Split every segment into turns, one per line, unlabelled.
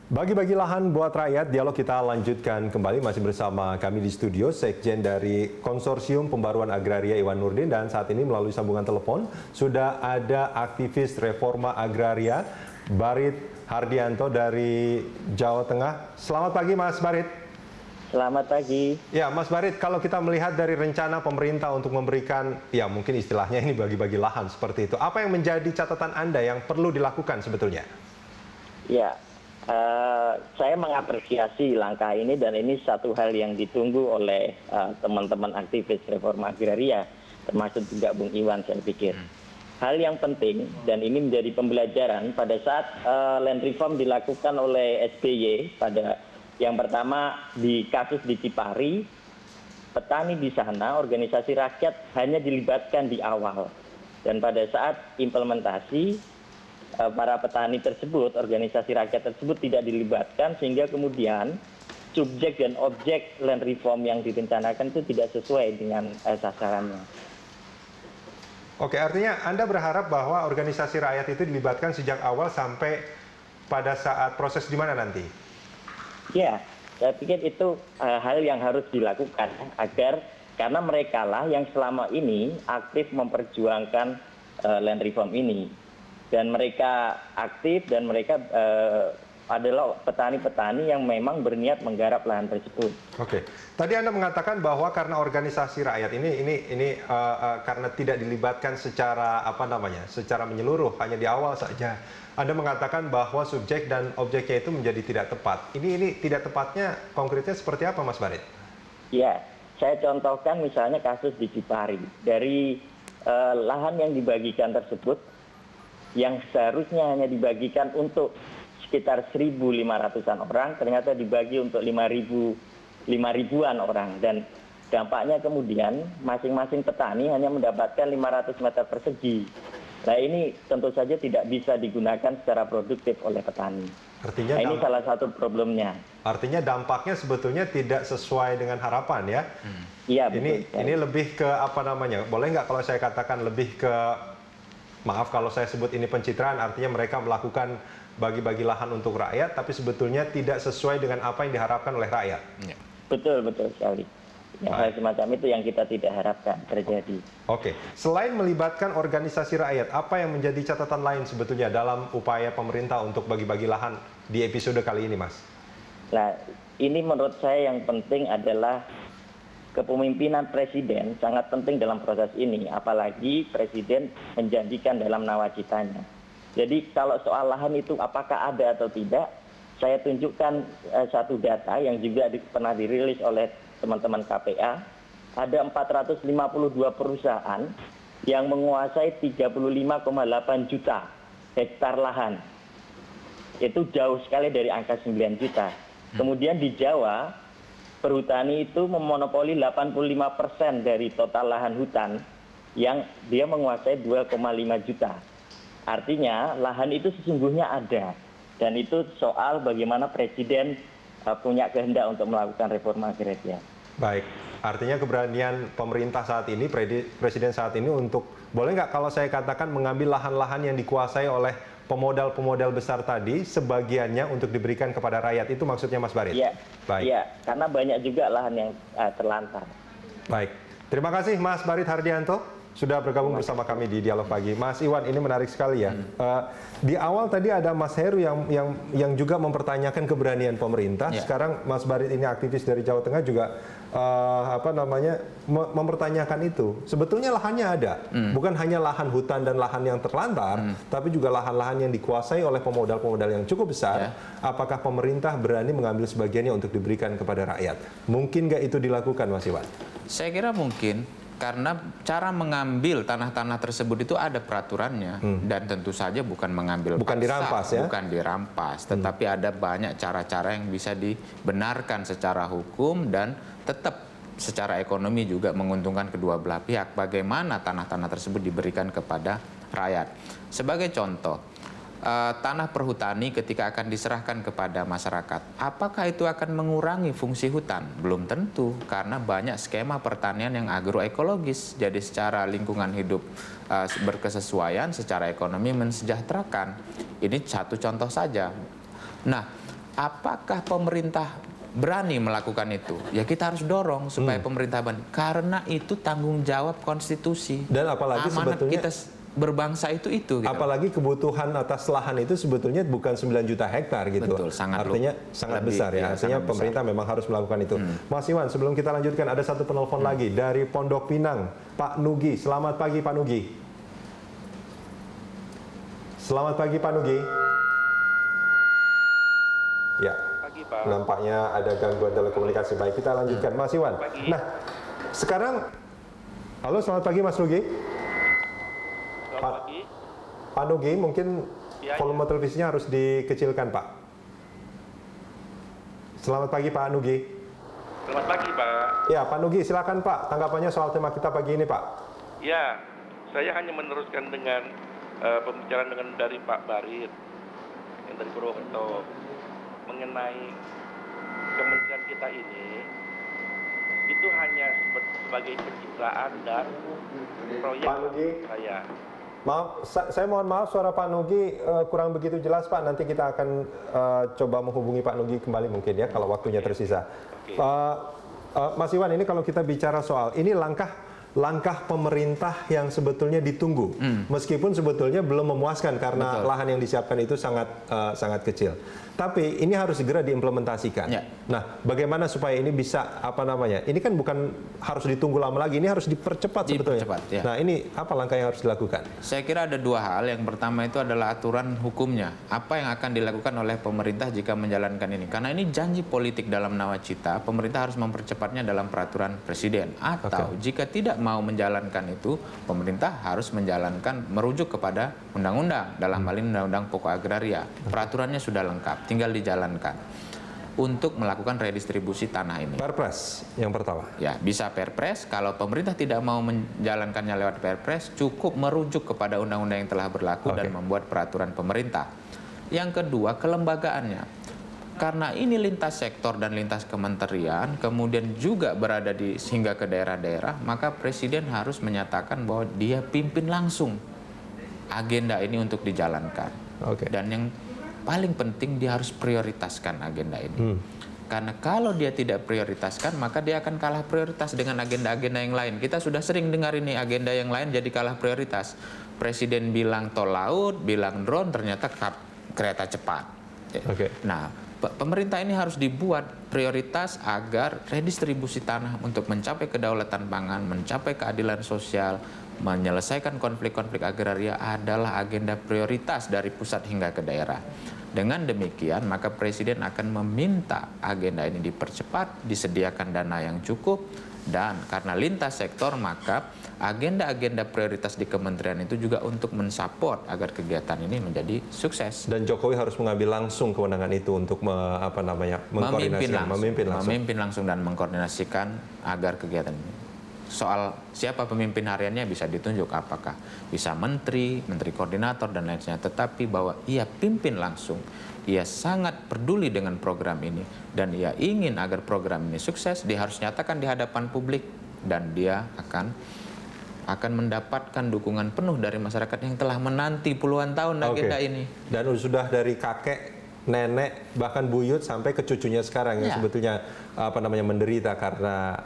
Bagi-bagi lahan buat rakyat, dialog kita lanjutkan kembali masih bersama kami di studio, Sekjen dari Konsorsium Pembaruan Agraria Iwan Nurdin, dan saat ini melalui sambungan telepon sudah ada aktivis reforma agraria Barit Hardianto dari Jawa Tengah. Selamat pagi Mas Barit.
Selamat pagi.
Ya Mas Barit, kalau kita melihat dari rencana pemerintah untuk memberikan, ya mungkin istilahnya ini bagi-bagi lahan seperti itu, apa yang menjadi catatan Anda yang perlu dilakukan sebetulnya?
Ya, saya mengapresiasi langkah ini dan ini satu hal yang ditunggu oleh teman-teman aktivis reforma agraria, termasuk juga Bung Iwan saya pikir. Hal yang penting dan ini menjadi pembelajaran pada saat land reform dilakukan oleh SBY pada yang pertama di kasus di Cipari, petani di sana, organisasi rakyat hanya dilibatkan di awal. Dan pada saat implementasi, para petani tersebut, organisasi rakyat tersebut tidak dilibatkan sehingga kemudian subjek dan objek land reform yang direncanakan itu tidak sesuai dengan sasarannya.
Oke, artinya Anda berharap bahwa organisasi rakyat itu dilibatkan sejak awal sampai pada saat proses di mana nanti?
Ya, saya pikir itu hal yang harus dilakukan agar karena mereka lah yang selama ini aktif memperjuangkan land reform ini. Dan mereka aktif dan mereka adalah petani-petani yang memang berniat menggarap lahan tersebut.
Oke, tadi Anda mengatakan bahwa karena organisasi rakyat ini karena tidak dilibatkan secara secara menyeluruh, hanya di awal saja. Anda mengatakan bahwa subjek dan objeknya itu menjadi tidak tepat. Ini tidak tepatnya konkretnya seperti apa, Mas Barit?
Ya, saya contohkan misalnya kasus di Cipari. Dari lahan yang dibagikan tersebut, yang seharusnya hanya dibagikan untuk sekitar 1.500-an orang, ternyata dibagi untuk 5.000-an orang. Dan dampaknya kemudian masing-masing petani hanya mendapatkan 500 meter persegi. Nah ini tentu saja tidak bisa digunakan secara produktif oleh petani.
Artinya
nah, ini salah satu problemnya.
Artinya dampaknya sebetulnya tidak sesuai dengan harapan ya?
Iya, betul.
Ini lebih ke boleh nggak kalau saya katakan lebih ke, maaf kalau saya sebut ini pencitraan, artinya mereka melakukan bagi-bagi lahan untuk rakyat, tapi sebetulnya tidak sesuai dengan apa yang diharapkan oleh rakyat.
Betul, betul sekali. Hal semacam itu yang kita tidak harapkan terjadi.
Oke, selain melibatkan organisasi rakyat, apa yang menjadi catatan lain sebetulnya dalam upaya pemerintah untuk bagi-bagi lahan di episode kali ini, Mas?
Nah, ini menurut saya yang penting adalah kepemimpinan presiden sangat penting dalam proses ini, apalagi presiden menjanjikan dalam nawacitanya. Jadi kalau soal lahan itu apakah ada atau tidak, saya tunjukkan satu data yang juga pernah dirilis oleh teman-teman KPA. Ada 452 perusahaan yang menguasai 35,8 juta hektar lahan. Itu jauh sekali dari angka 9 juta. Kemudian di Jawa, perhutani itu memonopoli 85% dari total lahan hutan yang dia menguasai 2,5 juta. Artinya lahan itu sesungguhnya ada. Dan itu soal bagaimana presiden punya kehendak untuk melakukan reforma agraria.
Baik, artinya keberanian pemerintah saat ini, presiden saat ini untuk, boleh nggak kalau saya katakan mengambil lahan-lahan yang dikuasai oleh pemodal-pemodal besar tadi, sebagiannya untuk diberikan kepada rakyat, itu maksudnya Mas Barit?
Iya,
baik.
Iya, karena banyak juga lahan yang terlantar.
Baik, terima kasih Mas Barit Hardianto sudah bergabung bersama kami di Dialog Pagi. Mas Iwan, ini menarik sekali ya. Di awal tadi ada Mas Heru yang juga mempertanyakan keberanian pemerintah. Sekarang Mas Barit ini aktivis dari Jawa Tengah juga mempertanyakan itu. Sebetulnya lahannya ada, bukan hanya lahan hutan dan lahan yang terlantar, tapi juga lahan-lahan yang dikuasai oleh pemodal-pemodal yang cukup besar. Apakah pemerintah berani mengambil sebagiannya untuk diberikan kepada rakyat? Mungkin nggak itu dilakukan, Mas Iwan?
Saya kira mungkin. Karena cara mengambil tanah-tanah tersebut itu ada peraturannya dan tentu saja bukan mengambil
bukan paksa, dirampas ya?
Bukan dirampas, tetapi ada banyak cara-cara yang bisa dibenarkan secara hukum dan tetap secara ekonomi juga menguntungkan kedua belah pihak. Bagaimana tanah-tanah tersebut diberikan kepada rakyat. Sebagai contoh, tanah perhutani ketika akan diserahkan kepada masyarakat, apakah itu akan mengurangi fungsi hutan? Belum tentu, karena banyak skema pertanian yang agroekologis. Jadi secara lingkungan hidup berkesesuaian, secara ekonomi mensejahterakan. Ini satu contoh saja. Nah, apakah pemerintah berani melakukan itu? Ya kita harus dorong supaya pemerintah berani. Karena itu tanggung jawab konstitusi.
Dan apalagi
amanat
sebetulnya
kita berbangsa itu gitu.
Apalagi kebutuhan atas lahan itu sebetulnya bukan 9 juta hektar gitu.
Betul,
artinya sangat besar ya. Artinya pemerintah memang harus melakukan itu. Mas Iwan, sebelum kita lanjutkan ada satu penelpon lagi dari Pondok Pinang, Pak Nugi. Selamat pagi Pak Nugi. Selamat pagi Pak Nugi. Ya.
Pagi, Pak.
Nampaknya ada gangguan telekomunikasi. Baik, kita lanjutkan. Mas Iwan.
Pagi.
Nah, sekarang halo, selamat pagi Mas Nugi.
Selamat pagi.
Pak Nugi, mungkin
Ya,
volume televisinya harus dikecilkan, Pak. Selamat pagi, Pak Nugi.
Selamat pagi, Pak.
Ya, Pak Nugi, silakan Pak. Tanggapannya soal tema kita pagi ini, Pak.
Ya, saya hanya meneruskan dengan pembicaraan dengan dari Pak Barit yang dari Purwokerto mengenai kementerian kita ini itu hanya sebagai pencitraan dan proyek
Pak Nugi.
saya.
Maaf, saya mohon maaf suara Pak Nugi kurang begitu jelas, Pak. Nanti kita akan coba menghubungi Pak Nugi kembali mungkin ya kalau waktunya tersisa.
Oke.
Mas Iwan, ini kalau kita bicara soal ini langkah pemerintah yang sebetulnya ditunggu, meskipun sebetulnya belum memuaskan karena lahan yang disiapkan itu sangat kecil. Tapi ini harus segera diimplementasikan.
Ya.
Nah, bagaimana supaya ini bisa Ini kan bukan harus ditunggu lama lagi, ini harus dipercepat sebetulnya.
Ya.
Nah, ini apa langkah yang harus dilakukan?
Saya kira ada dua hal. Yang pertama itu adalah aturan hukumnya. Apa yang akan dilakukan oleh pemerintah jika menjalankan ini? Karena ini janji politik dalam nawacita, pemerintah harus mempercepatnya dalam peraturan presiden. Atau jika tidak mau menjalankan itu, pemerintah harus merujuk kepada undang-undang. Dalam hal ini undang-undang pokok agraria. Peraturannya sudah lengkap, tinggal dijalankan untuk melakukan redistribusi tanah ini.
Perpres yang pertama.
Ya, bisa Perpres. Kalau pemerintah tidak mau menjalankannya lewat Perpres, cukup merujuk kepada undang-undang yang telah berlaku dan membuat peraturan pemerintah. Yang kedua, kelembagaannya. Karena ini lintas sektor dan lintas kementerian, kemudian juga berada hingga ke daerah-daerah, maka Presiden harus menyatakan bahwa dia pimpin langsung agenda ini untuk dijalankan. Dan yang paling penting dia harus prioritaskan agenda ini. Karena kalau dia tidak prioritaskan, maka dia akan kalah prioritas dengan agenda-agenda yang lain. Kita sudah sering dengar ini agenda yang lain jadi kalah prioritas. Presiden bilang tol laut, bilang drone, ternyata kereta cepat. Nah, pemerintah ini harus dibuat prioritas agar redistribusi tanah untuk mencapai kedaulatan pangan, mencapai keadilan sosial, menyelesaikan konflik-konflik agraria adalah agenda prioritas dari pusat hingga ke daerah. Dengan demikian, maka Presiden akan meminta agenda ini dipercepat, disediakan dana yang cukup, dan karena lintas sektor, maka agenda-agenda prioritas di kementerian itu juga untuk mensupport agar kegiatan ini menjadi sukses.
Dan Jokowi harus mengambil langsung kewenangan itu untuk
memimpin langsung dan mengkoordinasikan agar kegiatan ini. Soal siapa pemimpin hariannya bisa ditunjuk, apakah bisa menteri koordinator dan lainnya, tetapi bahwa ia pimpin langsung, ia sangat peduli dengan program ini dan ia ingin agar program ini sukses, dia harus nyatakan di hadapan publik dan dia akan mendapatkan dukungan penuh dari masyarakat yang telah menanti puluhan tahun agenda ini.
Dan sudah dari kakek, nenek, bahkan buyut sampai ke cucunya sekarang yang sebetulnya menderita karena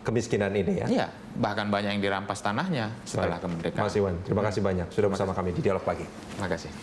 kemiskinan ini ya.
Iya, bahkan banyak yang dirampas tanahnya setelah kemerdekaan.
Mas Iwan, terima kasih banyak sudah bersama kami di Dialog Pagi.
Terima kasih.